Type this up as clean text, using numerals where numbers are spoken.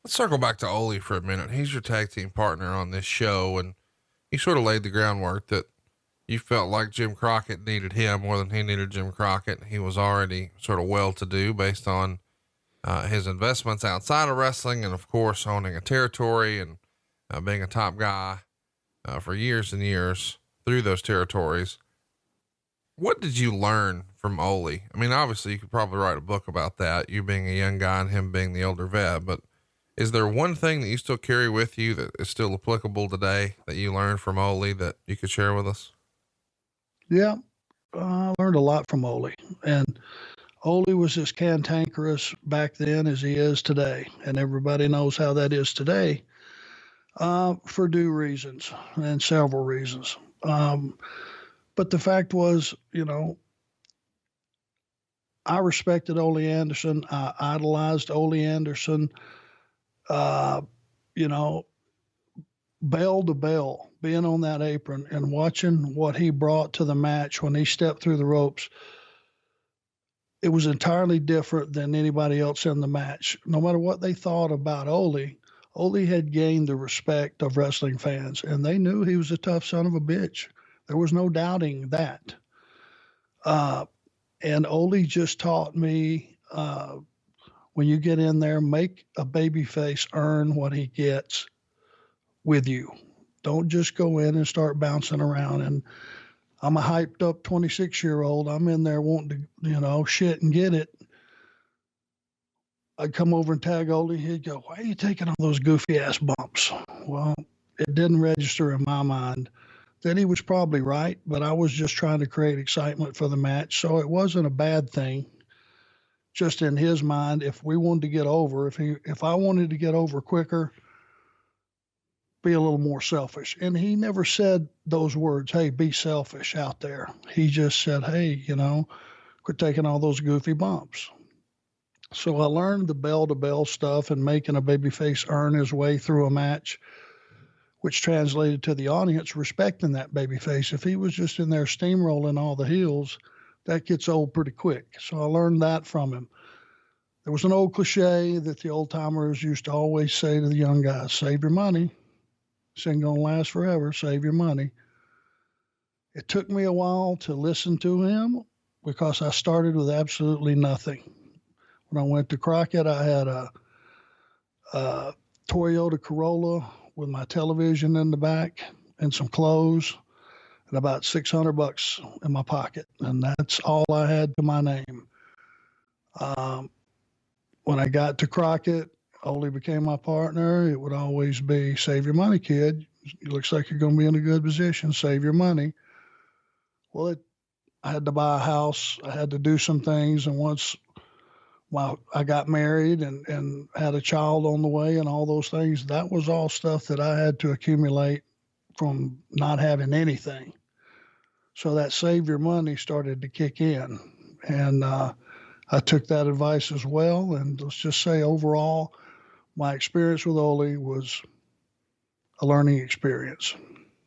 Let's circle back to Ole for a minute. He's your tag team partner on this show, and he sort of laid the groundwork that you felt like Jim Crockett needed him more than he needed Jim Crockett. He was already sort of well to do based on his investments outside of wrestling, and of course owning a territory and being a top guy for years and years through those territories. What did you learn from Ole? I mean, obviously you could probably write a book about that, you being a young guy and him being the older vet, but is there one thing that you still carry with you that is still applicable today that you learned from Ole that you could share with us? Yeah, I learned a lot from Ole, and Ole was as cantankerous back then as he is today, and everybody knows how that is today, for due reasons and several reasons. But the fact was, I respected Ole Anderson. I idolized Ole Anderson. Uh, you know, Bell to bell, being on that apron and watching what he brought to the match when he stepped through the ropes, it was entirely different than anybody else in the match. No matter what they thought about Ole had gained the respect of wrestling fans, and they knew he was a tough son of a bitch. There was no doubting that. And Ole just taught me, when you get in there, make a baby face earn what he gets with you. Don't just go in and start bouncing around. And I'm a hyped up 26-year-old. I'm in there wanting to, shit and get it. I'd come over and tag Ole. He'd go, "Why are you taking all those goofy ass bumps?" Well, it didn't register in my mind that he was probably right, but I was just trying to create excitement for the match. So it wasn't a bad thing. Just in his mind, if we wanted to get over, if I wanted to get over quicker, be a little more selfish. And he never said those words, "Hey, be selfish out there." He just said, "Hey, quit taking all those goofy bumps." So I learned the bell to bell stuff and making a babyface earn his way through a match, which translated to the audience respecting that babyface. If he was just in there steamrolling all the heels, that gets old pretty quick. So I learned that from him. There was an old cliche that the old timers used to always say to the young guys: "Save your money. This ain't gonna last forever. Save your money." It took me a while to listen to him because I started with absolutely nothing. When I went to Crockett, I had a Toyota Corolla with my television in the back and some clothes and about $600 in my pocket. And that's all I had to my name. When I got to Crockett, Ole became my partner. It would always be, "Save your money, kid. It looks like you're going to be in a good position. Save your money." Well, I had to buy a house. I had to do some things. And once I got married and had a child on the way and all those things, that was all stuff that I had to accumulate from not having anything. So that save your money started to kick in. And I took that advice as well. And let's just say overall, my experience with Ole was a learning experience.